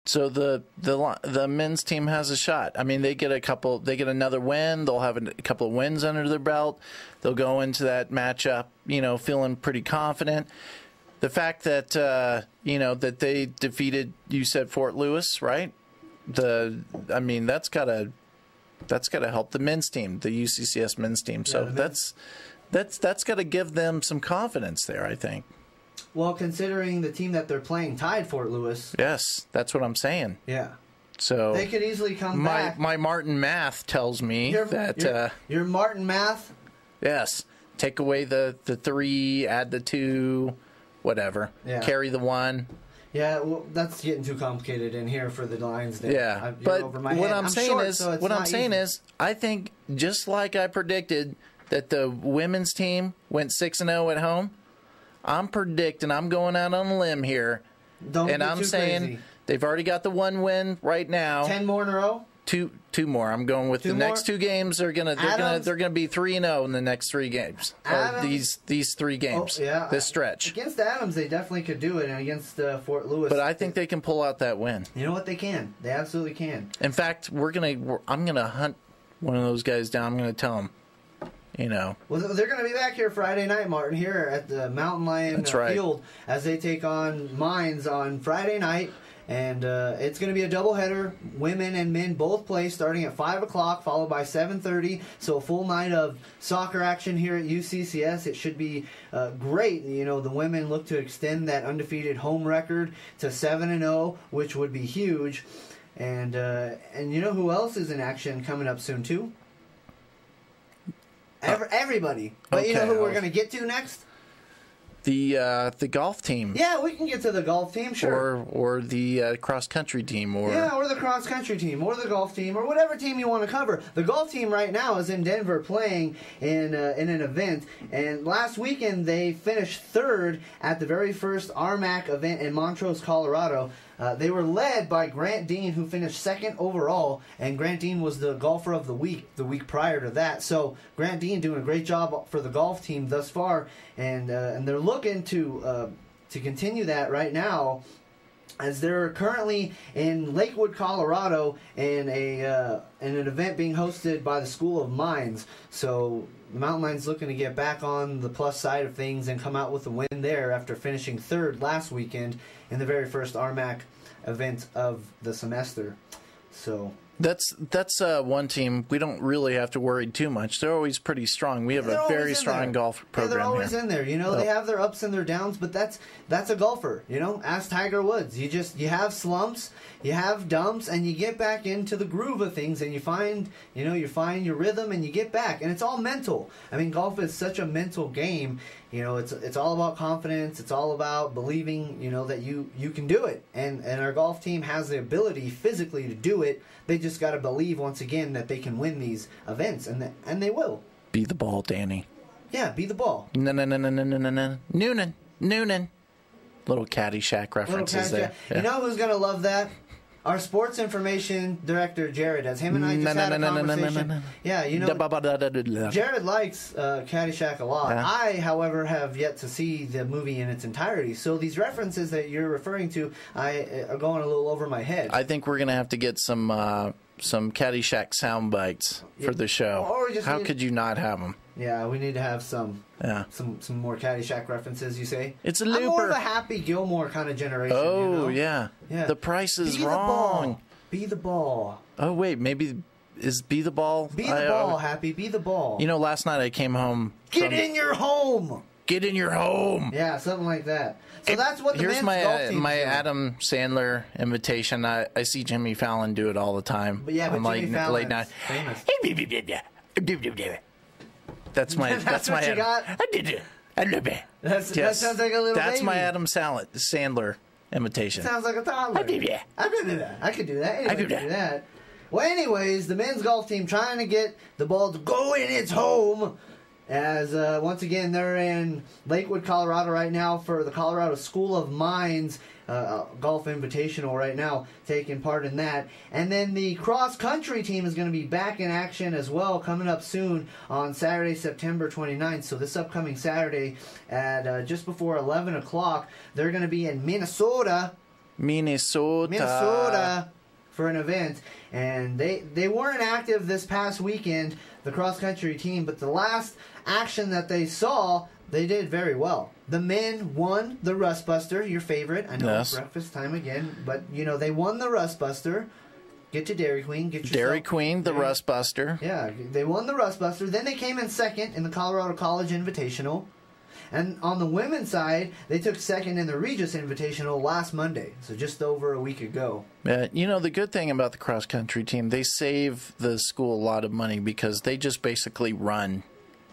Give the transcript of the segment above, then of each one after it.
So the men's team has a shot. I mean, they get another win. They'll have a couple of wins under their belt. They'll go into that matchup, feeling pretty confident. The fact that that they defeated, you said Fort Lewis, right? That's gotta help the men's team, the UCCS men's team. So that's gotta give them some confidence there, I think. Well, considering the team that they're playing tied Fort Lewis. Yes, that's what I'm saying. Yeah. So they could easily come back. My Martin math tells me that your Martin math. Yes, take away the 3, add the 2, whatever. Yeah. Carry the 1. Yeah, well, that's getting too complicated in here for the Lions. Yeah, but what I'm saying is, I think just like I predicted that the women's team went 6-0 at home, I'm predicting, I'm going out on a limb here, I'm saying crazy. They've already got the 1 win right now. 10 more in a row. Two more. I'm going with next 2 games. They're gonna be 3-0 in the next 3 games. Or these 3 games. This stretch against Adams, they definitely could do it, and against Fort Lewis. But I think they can pull out that win. You know what? They can. They absolutely can. In fact, I'm gonna hunt one of those guys down. I'm gonna tell them. Well, they're going to be back here Friday night, Martin, here at the Mountain Lion Field as they take on Mines on Friday night. And it's going to be a doubleheader. Women and men both play starting at 5 o'clock, followed by 7:30. So a full night of soccer action here at UCCS. It should be great. The women look to extend that undefeated home record to 7-0, which would be huge. And you know who else is in action coming up soon, too? Everybody. But you know who we're going to get to next? The golf team. Yeah, we can get to the golf team, sure. Or the cross-country team. Or the cross-country team, or the golf team, or whatever team you want to cover. The golf team right now is in Denver playing in an event. And last weekend, they finished 3rd at the very first RMAC event in Montrose, Colorado. They were led by Grant Dean, who finished 2nd overall, and Grant Dean was the golfer of the week prior to that. So Grant Dean doing a great job for the golf team thus far, and they're looking to continue that right now, as they're currently in Lakewood, Colorado, in an event being hosted by the School of Mines. So the Mountain Lions looking to get back on the plus side of things and come out with a win there after finishing 3rd last weekend in the very first RMAC event of the semester. So that's one team we don't really have to worry too much. They're always pretty strong. We have a very strong golf program. They're always here. In there. They have their ups and their downs, but that's a golfer. Ask Tiger Woods. You have slumps, you have dumps, and you get back into the groove of things, and you find your rhythm, and you get back, and it's all mental. I mean, golf is such a mental game. It's all about confidence. It's all about believing, that you can do it, and our golf team has the ability physically to do it. They just got to believe once again that they can win these events, and they will. Be the ball, Danny. Yeah, be the ball. No. Noonan. Little Caddyshack references there. Yeah. You know who's gonna love that? Our sports information director, Jared, as him and I just had a conversation. Yeah, Jared likes Caddyshack a lot. Yeah. I, however, have yet to see the movie in its entirety. So these references that you're referring to are going a little over my head. I think we're going to have to get some Caddyshack sound bites for the show. How could you not have them? Yeah, we need to have some more Caddyshack references, you say? It's a looper. I'm more of a Happy Gilmore kind of generation. Oh, yeah. The price is wrong. Be the ball. Oh, wait, maybe is Be the Ball? Be the ball, Happy. Be the ball. Last night I came home. Get in your home. Get in your home. Yeah, something like that. So that's what the men's golf team my doing. Adam Sandler imitation. I see Jimmy Fallon do it all the time. But Jimmy Fallon's late night. Famous. That's my what you got? That sounds like a little That's baby. my Adam Sandler imitation. Sounds like a toddler. I could do that. I could do that. Anybody could do that. Well, anyways, the men's golf team trying to get the ball to go in its home. As once again, they're in Lakewood, Colorado right now for the Colorado School of Mines Golf Invitational right now, taking part in that. And then the cross-country team is going to be back in action as well, coming up soon on Saturday, September 29th. So this upcoming Saturday at just before 11 o'clock, they're going to be in Minnesota. Minnesota for an event. And they weren't active this past weekend, the cross-country team, but the last action that they saw, they did very well. The men won the Rust Buster, your favorite. I know it's breakfast time again, but, they won the Rust Buster. Get to Dairy Queen. Get Dairy Queen, the Rust Buster. Yeah, they won the Rust Buster. Then they came in second in the Colorado College Invitational. And on the women's side, they took second in the Regis Invitational last Monday, so just over a week ago. The good thing about the cross-country team, they save the school a lot of money because they just basically run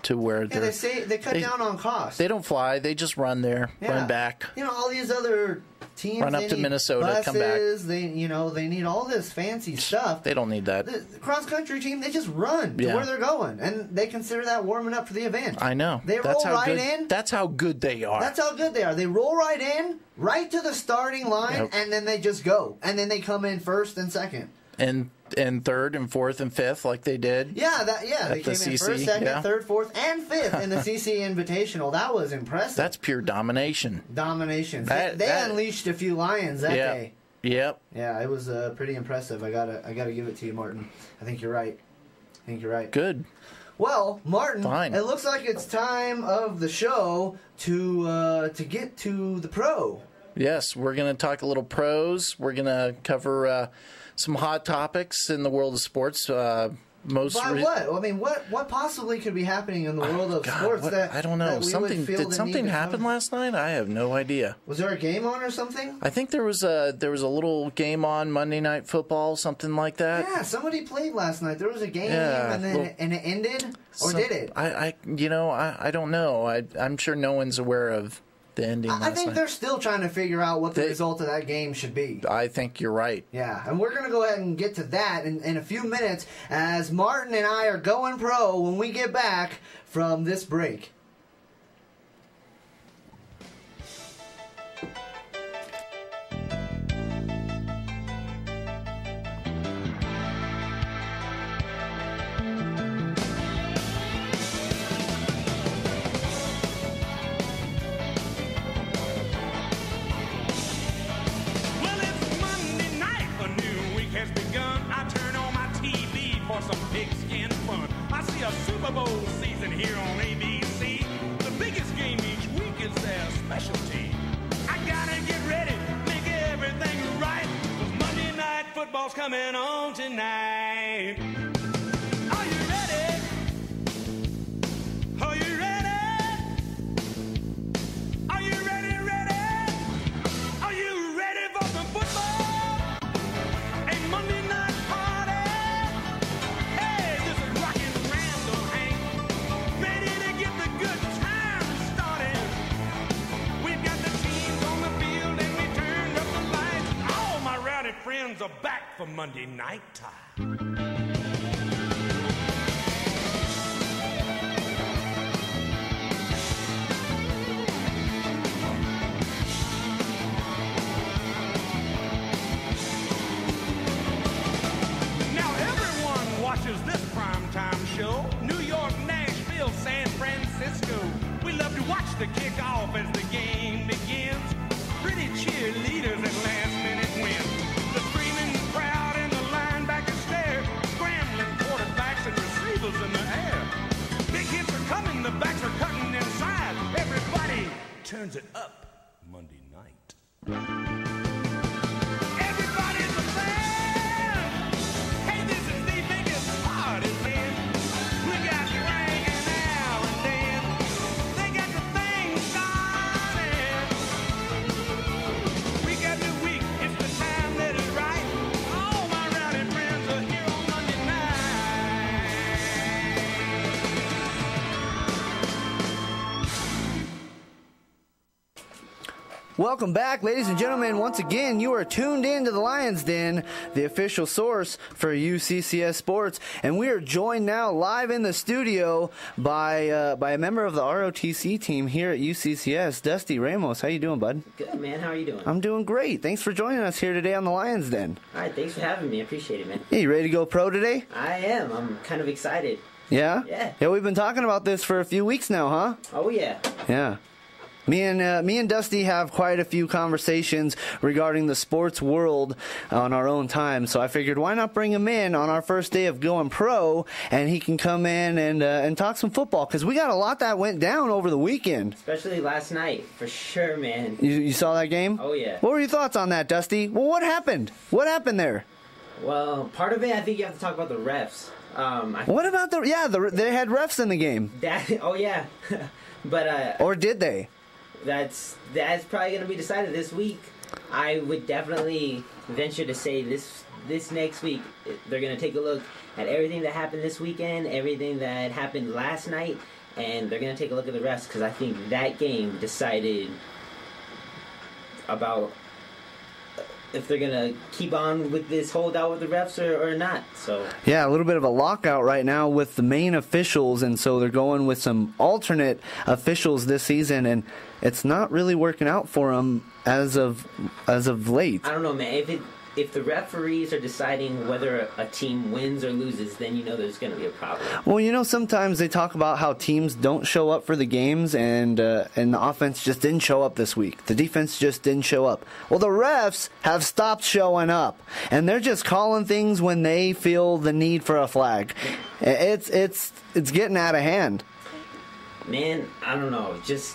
to where they cut down on costs. They don't fly. They just run there, run back. All these other teams run up to Minnesota, buses, come back. They need all this fancy stuff. They don't need that. The cross-country team, they just run to where they're going, and they consider that warming up for the event. I know. They roll right in. That's how good they are. That's how good they are. They roll right in, right to the starting line, and then they just go. And then they come in first and second. And third and fourth and fifth like they did. They came in first, second, third, fourth, and fifth in the CC Invitational. That was impressive. That's pure domination. They unleashed a few lions that day. Yep. Yeah, it was pretty impressive. I gotta give it to you, Martin. I think you're right. Good. Well, Martin, Fine. It looks like it's time of the show to get to the pro. Yes, we're going to talk a little pros. We're going to cover some hot topics in the world of sports. What? I mean, what possibly could be happening in the world of sports I don't know. Did something happen last night? I have no idea. Was there a game on or something? I think there was a little game on Monday Night Football, something like that. Yeah, somebody played last night. There was a game and it ended, or did it? I don't know. I'm sure no one's aware of the ending. I think they're still trying to figure out what the result of that game should be. I think you're right. Yeah, and we're going to go ahead and get to that in a few minutes as Martin and I are going pro when we get back from this break. A Super Bowl season here on ABC. The biggest game each week is their specialty. I gotta get ready, make everything right, 'cause Monday Night Football's coming on tonight. Are you ready? Are you ready? Are you ready? Are you ready for some football? A Monday night party? Hey, this is rockin' ready to get the good times started. We've got the teams on the field and we turned up the lights. All my rowdy friends are back for Monday night time. Now everyone watches this primetime show. New York, Nashville, San Francisco. We love to watch the kickoff as the game begins. Pretty cheerleaders and last-minute wins. The screaming crowd and the linebackers stare. Scrambling quarterbacks and receivers in the air. Big hits are coming, the backs are cutting inside. Everybody turns it up Monday night. Everybody's a fan. Hey, this is the biggest party, man. We got Frank and Al and Dan. They got the thing started. We got the week, it's the time that is right. All my rowdy friends are here on Monday night. Welcome back, ladies and gentlemen. Once again, you are tuned in to the Lions Den, the official source for UCCS Sports. And we are joined now live in the studio by a member of the ROTC team here at UCCS, Dusty Ramos. How you doing, bud? Good, man. How are you doing? I'm doing great. Thanks for joining us here today on the Lions Den. All right, thanks for having me. I appreciate it, man. Hey, you ready to go pro today? I am. I'm kind of excited. Yeah? Yeah. Yeah, we've been talking about this for a few weeks now, huh? Oh, yeah. Yeah. Me and Dusty have quite a few conversations regarding the sports world on our own time, so I figured why not bring him in on our first day of going pro, and he can come in and talk some football, because we got a lot that went down over the weekend. Especially last night, for sure, man. You saw that game? Oh, yeah. What were your thoughts on that, Dusty? Well, what happened? What happened there? Well, part of it, I think you have to talk about the refs. What about they had refs in the game. Oh, yeah. But or did they? That's probably going to be decided this week. I would definitely venture to say this next week they're going to take a look at everything that happened this weekend, everything that happened last night, and they're going to take a look at the refs, because I think that game decided about if they're going to keep on with this holdout with the refs or not. So yeah, a little bit of a lockout right now with the main officials, and so they're going with some alternate officials this season, and it's not really working out for them as of late. I don't know, man. If the referees are deciding whether a team wins or loses, then you know there's going to be a problem. Well, sometimes they talk about how teams don't show up for the games, and the offense just didn't show up this week. The defense just didn't show up. Well, the refs have stopped showing up, and they're just calling things when they feel the need for a flag. It's getting out of hand. Man, I don't know. Just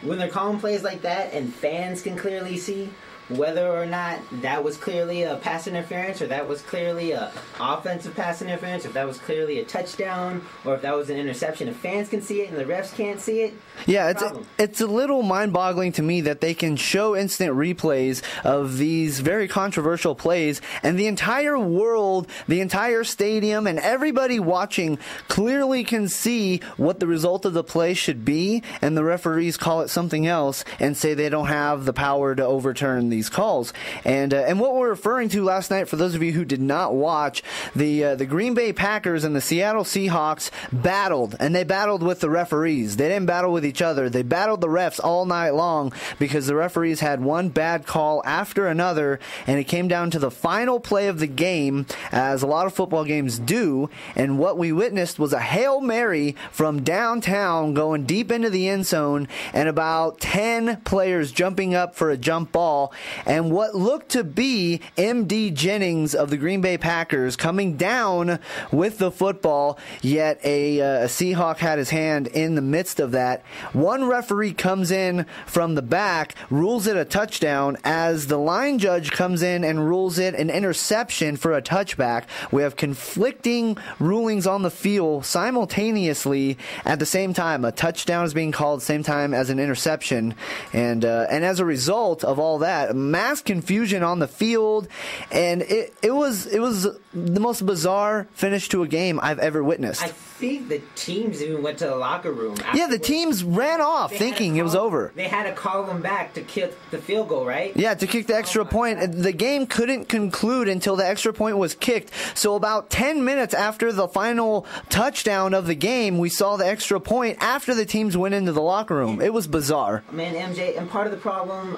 when they're calling plays like that and fans can clearly see whether or not that was clearly a pass interference, or that was clearly a offensive pass interference, if that was clearly a touchdown, or if that was an interception. If fans can see it and the refs can't see it, yeah, it's a little mind-boggling to me that they can show instant replays of these very controversial plays, and the entire world, the entire stadium, and everybody watching clearly can see what the result of the play should be, and the referees call it something else and say they don't have the power to overturn these calls. And what we're referring to last night, for those of you who did not watch, the Green Bay Packers and the Seattle Seahawks battled, and they battled with the referees. They didn't battle with each other. They battled the refs all night long because the referees had one bad call after another, and it came down to the final play of the game, as a lot of football games do, and what we witnessed was a Hail Mary from downtown going deep into the end zone, and about 10 players jumping up for a jump ball, and what looked to be M.D. Jennings of the Green Bay Packers coming down with the football, yet a Seahawk had his hand in the midst of that. One referee comes in from the back, rules it a touchdown, as the line judge comes in and rules it an interception for a touchback. We have conflicting rulings on the field simultaneously at the same time. A touchdown is being called same time as an interception, and as a result of all that, mass confusion on the field, and it was the most bizarre finish to a game I've ever witnessed. I think the teams even went to the locker room. Yeah, the teams ran off thinking it was over. They had to call them back to kick the field goal, right? Yeah, to kick the extra point. God. The game couldn't conclude until the extra point was kicked. So about 10 minutes after the final touchdown of the game, we saw the extra point after the teams went into the locker room. It was bizarre. Man, MJ, and part of the problem,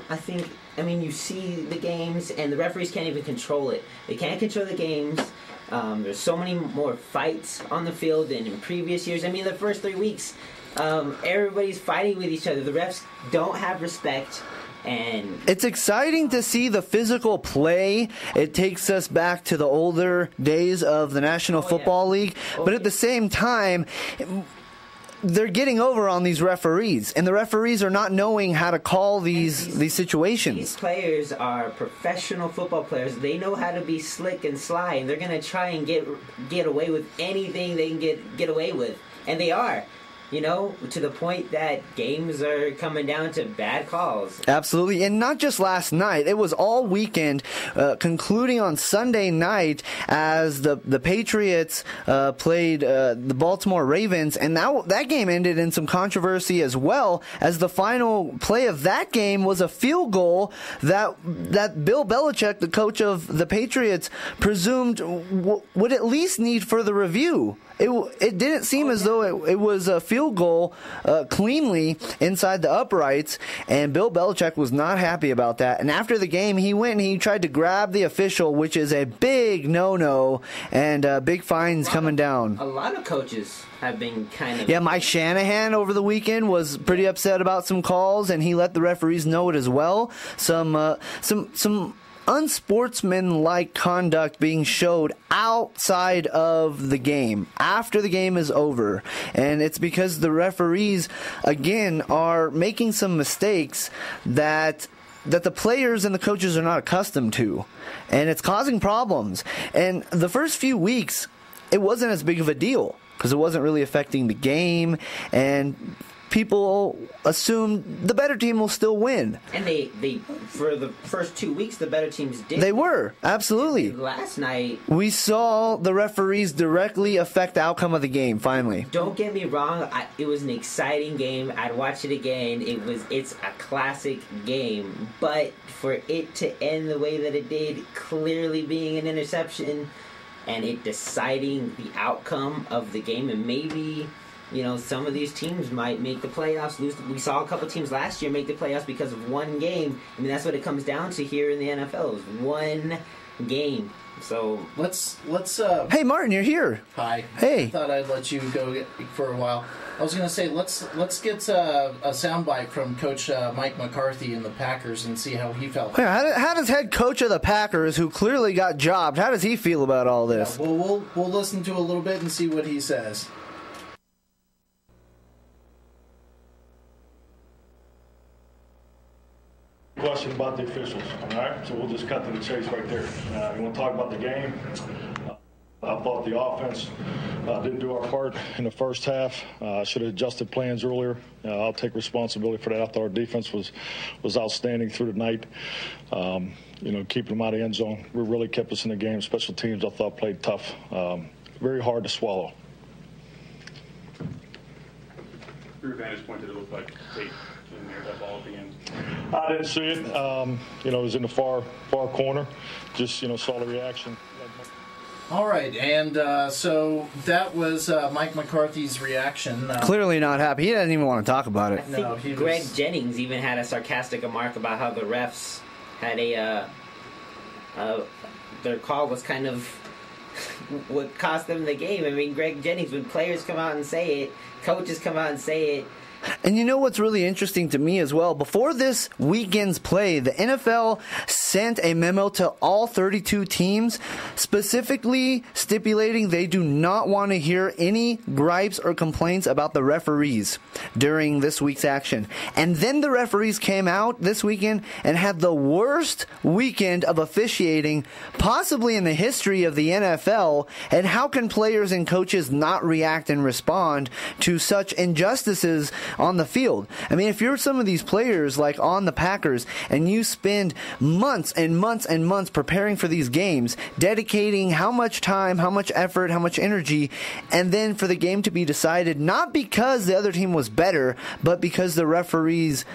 you see the games, and the referees can't even control it. They can't control the games. There's so many more fights on the field than in previous years. The first 3 weeks, everybody's fighting with each other. The refs don't have respect. And it's exciting to see the physical play. It takes us back to the older days of the National Football League. But at the same time, they're getting over on these referees, and the referees are not knowing how to call these situations. These players are professional football players. They know how to be slick and sly, and they're going to try and get away with anything they can get away with. And they are. To the point that games are coming down to bad calls. Absolutely, and not just last night. It was all weekend, concluding on Sunday night as the Patriots played the Baltimore Ravens, and that game ended in some controversy as well, as the final play of that game was a field goal that Bill Belichick, the coach of the Patriots, presumed would at least need further review. It didn't seem as though it was a field field goal cleanly inside the uprights, and Bill Belichick was not happy about that. And after the game, he went and he tried to grab the official, which is a big no-no, and big fines coming down. A lot of coaches have been kind of... Yeah, Mike Shanahan over the weekend was pretty upset about some calls, and he let the referees know it as well. Some unsportsmanlike conduct being showed outside of the game, after the game is over. And it's because the referees, again, are making some mistakes that the players and the coaches are not accustomed to. And it's causing problems. And the first few weeks, it wasn't as big of a deal because it wasn't really affecting the game, and people assumed the better team will still win. And they for the first 2 weeks, the better teams did. They were, absolutely. Last night, we saw the referees directly affect the outcome of the game, finally. Don't get me wrong, it was an exciting game. I'd watch it again. It's a classic game. But for it to end the way that it did, clearly being an interception, and it deciding the outcome of the game, and maybe... some of these teams might make the playoffs. We saw a couple teams last year make the playoffs because of one game. I mean, that's what it comes down to here in the NFL, is one game. So let's. Hey, Martin, you're here. Hi. Hey. I thought I'd let you go for a while. I was going to say let's get a soundbite from Coach Mike McCarthy in the Packers and see how he felt. Yeah, how does head coach of the Packers, who clearly got jobbed, how does he feel about all this? Yeah, well, we'll listen to a little bit and see what he says. Question about the officials, all right? So we'll just cut to the chase right there. You want to talk about the game? I thought the offense didn't do our part in the first half. Should have adjusted plans earlier. I'll take responsibility for that. I thought our defense was outstanding through the night. Keeping them out of the end zone. Really kept us in the game. Special teams, I thought, played tough. Very hard to swallow. Your vantage point, did it look like Tate didn't near that ball at the end? I didn't see it. It was in the far corner. Just, saw the reaction. All right, and so that was Mike McCarthy's reaction. Clearly not happy. He doesn't even want to talk about it. I think Greg Jennings even had a sarcastic remark about how the refs had their call was kind of what cost them the game. I mean, Greg Jennings, when players come out and say it, coaches come out and say it. And you know what's really interesting to me as well? Before this weekend's play, the NFL sent a memo to all 32 teams specifically stipulating they do not want to hear any gripes or complaints about the referees during this week's action. And then the referees came out this weekend and had the worst weekend of officiating possibly in the history of the NFL. And how can players and coaches not react and respond to such injustices on the field? I mean, if you're some of these players like on the Packers and you spend months and months and months preparing for these games, dedicating how much time, how much effort, how much energy, and then for the game to be decided not because the other team was better, but because the referees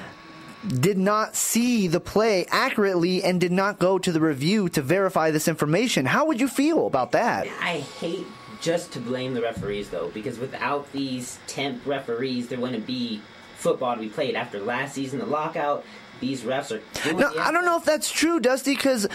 did not see the play accurately and did not go to the review to verify this information. How would you feel about that? I hate just to blame the referees, though, because without these temp referees, there wouldn't be football to be played. After last season, the lockout, these refs are doing No, I don't know if that's true, Dusty, because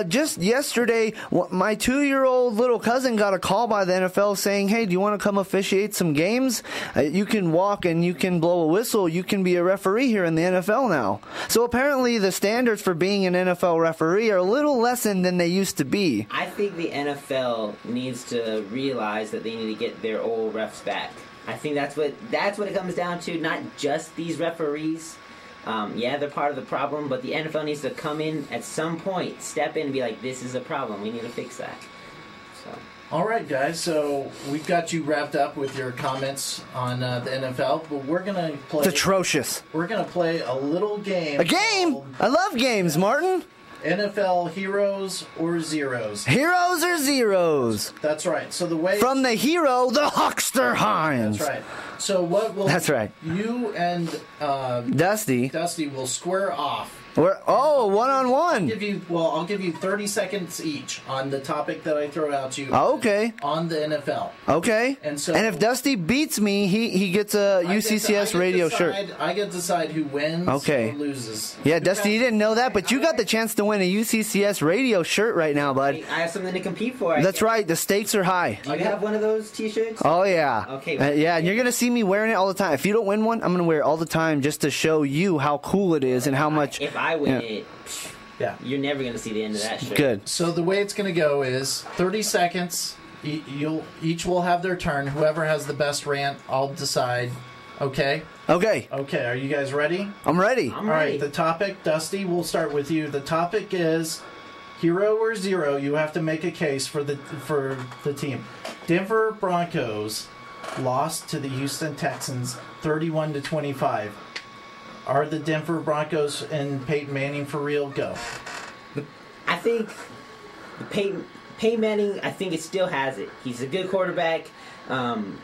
just yesterday, my 2-year-old little cousin got a call by the NFL saying, hey, do you want to come officiate some games? You can walk and you can blow a whistle. You can be a referee here in the NFL now. So apparently the standards for being an NFL referee are a little lessened than they used to be. I think the NFL needs to realize that they need to get their old refs back. I think that's what it comes down to, not just these referees. Yeah, they're part of the problem, but the NFL needs to come in at some point, step in and be like, this is a problem. We need to fix that. So. All right, guys, so we've got you wrapped up with your comments on the NFL, but we're going to play... It's atrocious. We're going to play a little game. A game? I love games, Martin. NFL Heroes or Zeros. Heroes or Zeros. That's right. So the way... From the hero, the Huckster Hines. That's right. So what will... That's right. You and... Dusty will square off One-on-one. I'll give you 30 seconds each on the topic that I throw out to you. Okay. On the NFL. Okay. And if Dusty beats me, he gets a UCCS Radio shirt. I get to decide who wins or loses. Yeah, Dusty, you didn't know that, but you got the chance to win a UCCS Radio shirt right now, bud. I have something to compete for. That's right. The stakes are high. Do you have one of those T-shirts? Oh, yeah. Okay. Yeah, and you're going to see me wearing it all the time. If you don't win one, I'm going to wear it all the time just to show you how cool it is and how much... If I win it... Yeah, you're never going to see the end of that shit. Good. So the way it's going to go is 30 seconds. Each will have their turn. Whoever has the best rant, I'll decide. Okay? Okay. Okay, are you guys ready? I'm ready. All right, the topic, Dusty, we'll start with you. The topic is hero or zero. You have to make a case for the team. Denver Broncos lost to the Houston Texans 31-25. Are the Denver Broncos and Peyton Manning for real? Go. I think Peyton Manning, I think it still has it. He's a good quarterback.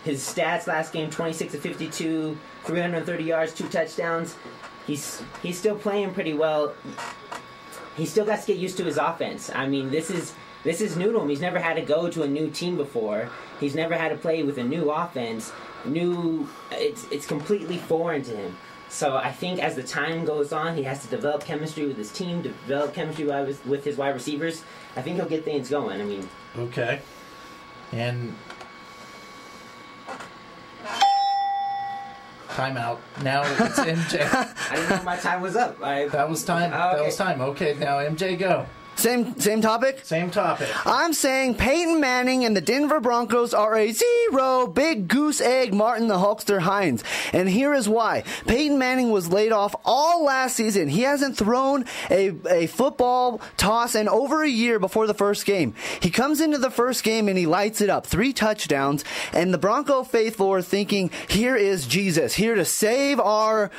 His stats last game, 26-52, 330 yards, 2 touchdowns. He's still playing pretty well. He still got to get used to his offense. I mean, this is new to him. He's never had to go to a new team before. He's never had to play with a new offense. It's completely foreign to him. So I think as the time goes on, he has to develop chemistry with his team, develop chemistry with his wide receivers. I think he'll get things going. I mean... Okay. And... Timeout. Now it's MJ. I didn't know my time was up. That was time. Oh, okay. That was time. Okay, now MJ, go. Same topic? Same topic. I'm saying Peyton Manning and the Denver Broncos are a zero. Big goose egg, Martin the Hulkster Hines. And here is why. Peyton Manning was laid off all last season. He hasn't thrown a football toss in over a year before the first game. He comes into the first game and he lights it up. 3 touchdowns. And the Bronco faithful are thinking, here is Jesus, here to save our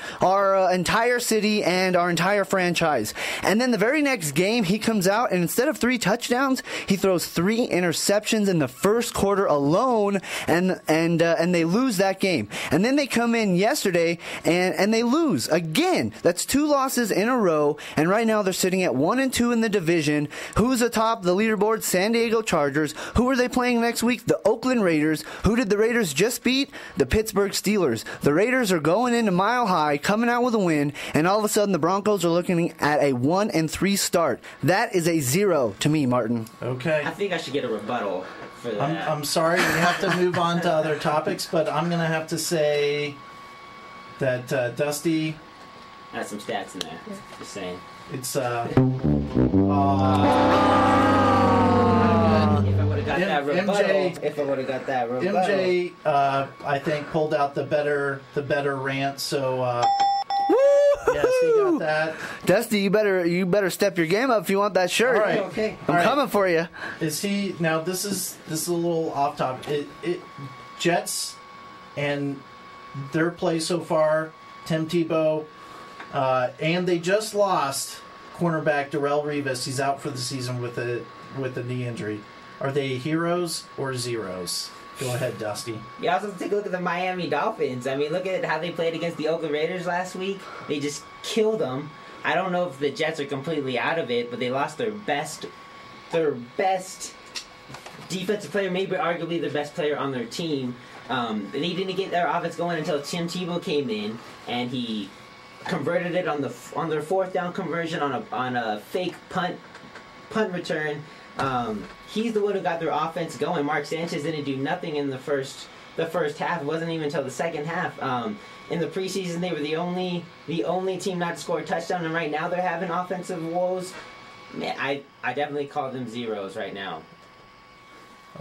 entire city and our entire franchise. And then the very next game, he comes out, and instead of 3 touchdowns, he throws 3 interceptions in the first quarter alone, and they lose that game. And then they come in yesterday and they lose again. That's 2 losses in a row, and right now they're sitting at 1-2 in the division. Who's atop the leaderboard? San Diego Chargers. Who are they playing next week? The Oakland Raiders. Who did the Raiders just beat? The Pittsburgh Steelers. The Raiders are going into Mile High, coming out with a win, and all of a sudden the Broncos are looking at a 1-3 start. That is a 0 to me, Martin. Okay. I think I should get a rebuttal for that. I'm sorry, we have to move on to other topics, but I'm going to have to say that Dusty... I had some stats in there. Just saying. It's... If I would have got that rebuttal. MJ, I think, pulled out the better rant, so... Yes, he got that. Dusty, you better step your game up if you want that shirt. All right. Okay. I'm coming for you. Is he now? This is a little off topic. Jets and their play so far. Tim Tebow, and they just lost cornerback Darrelle Revis. He's out for the season with a knee injury. Are they heroes or zeros? Go ahead, Dusty. You also take a look at the Miami Dolphins. I mean, look at how they played against the Oakland Raiders last week. They just killed them. I don't know if the Jets are completely out of it, but they lost their best defensive player, maybe arguably the best player on their team. They didn't get their offense going until Tim Tebow came in, and he converted it on their 4th down conversion on a fake punt return. He's the one who got their offense going. Mark Sanchez didn't do nothing in the first half. It wasn't even until the second half. In the preseason, they were the only team not to score a touchdown, and right now they're having offensive woes. Man, I definitely call them zeros right now.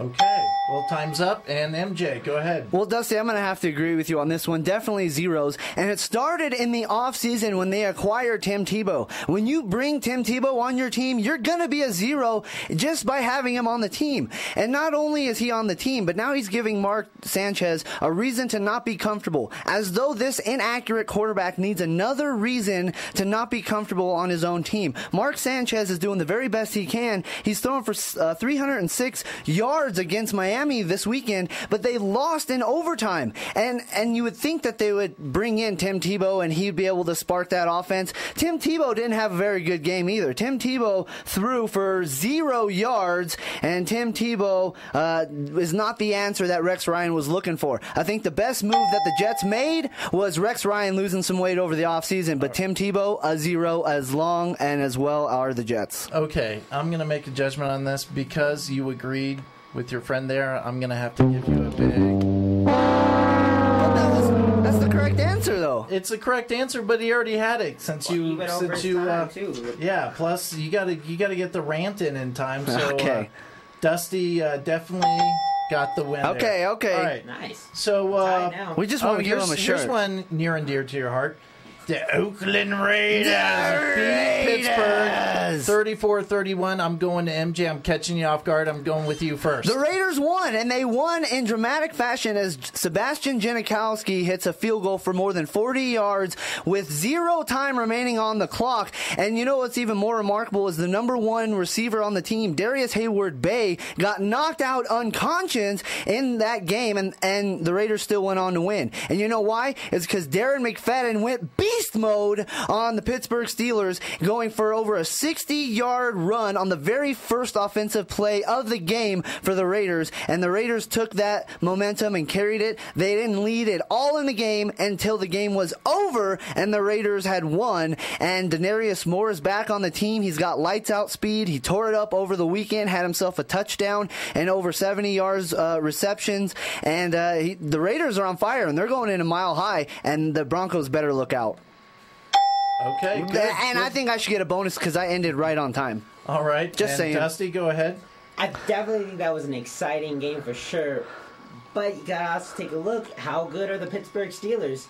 Okay. Well, time's up, and MJ, go ahead. Well, Dusty, I'm going to have to agree with you on this one. Definitely zeros. And it started in the offseason when they acquired Tim Tebow. When you bring Tim Tebow on your team, you're going to be a zero just by having him on the team. And not only is he on the team, but now he's giving Mark Sanchez a reason to not be comfortable, as though this inaccurate quarterback needs another reason to not be comfortable on his own team. Mark Sanchez is doing the very best he can. He's throwing for 306 yards yards against Miami this weekend, but they lost in overtime. And you would think that they would bring in Tim Tebow and he'd be able to spark that offense. Tim Tebow didn't have a very good game either. Tim Tebow threw for 0 yards, and Tim Tebow is not the answer that Rex Ryan was looking for. I think the best move that the Jets made was Rex Ryan losing some weight over the offseason, but Tim Tebow, a 0 as long and as well are the Jets. Okay, I'm going to make a judgment on this because you agreed with your friend there. I'm going to have to give you a big... That's the correct answer, though. It's the correct answer, but he already had it since you went over his time, too. Yeah. Plus, you got to get the rant in time. So, okay. Dusty definitely got the win. Okay. There. Okay. All right. Nice. So we just want to give him a shirt. Here's one near and dear to your heart. The Oakland Raiders beat Pittsburgh 34-31. I'm going to MJ. I'm catching you off guard. I'm going with you first. The Raiders won, and they won in dramatic fashion as Sebastian Janikowski hits a field goal for more than 40 yards with 0 time remaining on the clock. And you know what's even more remarkable is the number 1 receiver on the team, Darius Hayward-Bay, got knocked out unconscious in that game, and the Raiders still went on to win. And you know why? It's because Darren McFadden went beast mode on the Pittsburgh Steelers, going for over a 60-yard run on the very first offensive play of the game for the Raiders, and the Raiders took that momentum and carried it. They didn't lead it all in the game until the game was over and the Raiders had won, and Denarius Moore is back on the team. He's got lights out speed. He tore it up over the weekend, had himself a touchdown and over 70 yards receptions, and the Raiders are on fire, and they're going in a mile high, and the Broncos better look out. Okay, good. And I think I should get a bonus because I ended right on time. All right. Just saying. Dusty, go ahead. I definitely think that was an exciting game for sure. But you gotta also take a look. How good are the Pittsburgh Steelers?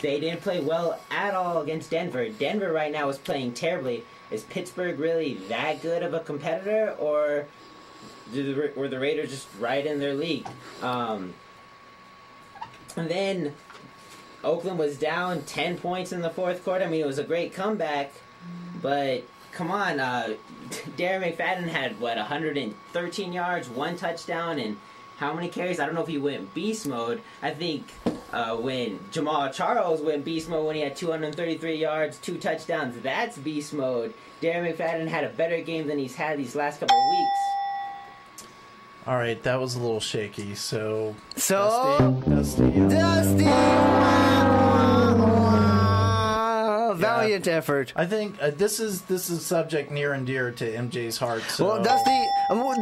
They didn't play well at all against Denver. Denver right now is playing terribly. Is Pittsburgh really that good of a competitor, or were the Raiders just right in their league? And then Oakland was down 10 points in the fourth quarter. I mean, it was a great comeback, but come on. Darren McFadden had, 113 yards, 1 touchdown, and how many carries? I don't know if he went beast mode. I think when Jamal Charles went beast mode when he had 233 yards, 2 touchdowns, that's beast mode. Darren McFadden had a better game than he's had these last couple of weeks. All right, that was a little shaky. So Dusty. Valiant effort. I think this is a subject near and dear to MJ's heart. So well, Dusty,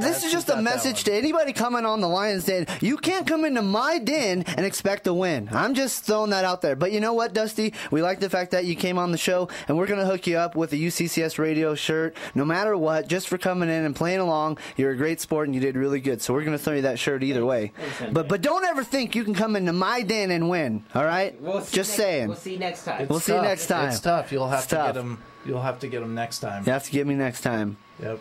this is just a message to anybody coming on the Lions Den. You can't come into my den and expect to win. I'm just throwing that out there. But you know what, Dusty? We like the fact that you came on the show, and we're going to hook you up with a UCCS Radio shirt. No matter what, just for coming in and playing along, you're a great sport, and you did really good. So we're going to throw you that shirt either way. But don't ever think you can come into my den and win. All right? Just saying. We'll see you next time. We'll see you next time. It's tough. You'll have to get him. You'll have to get him next time. You have to get me next time. Yep.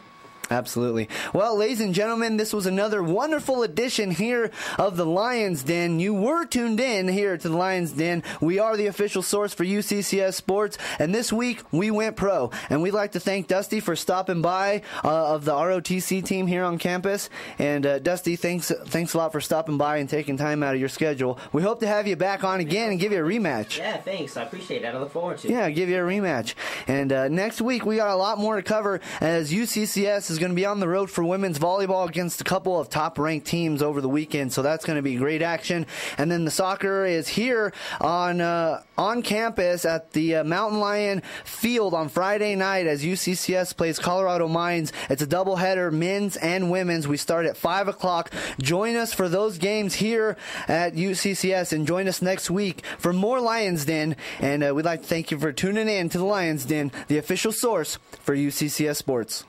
Absolutely. Well, ladies and gentlemen, this was another wonderful edition here of the Lions Den. You were tuned in here to the Lions Den. We are the official source for UCCS Sports, and this week we went pro. And we'd like to thank Dusty for stopping by of the ROTC team here on campus. And Dusty, thanks a lot for stopping by and taking time out of your schedule. We hope to have you back on again and give you a rematch. Yeah, thanks. I appreciate it. I look forward to it. Yeah, give you a rematch. And next week we got a lot more to cover as UCCS is going to be on the road for women's volleyball against a couple of top-ranked teams over the weekend, so that's going to be great action. And then the soccer is here on campus at the Mountain Lion Field on Friday night as UCCS plays Colorado Mines. It's a doubleheader, men's and women's. We start at 5 o'clock. Join us for those games here at UCCS, and join us next week for more Lions Den. And we'd like to thank you for tuning in to the Lions Den, the official source for UCCS Sports.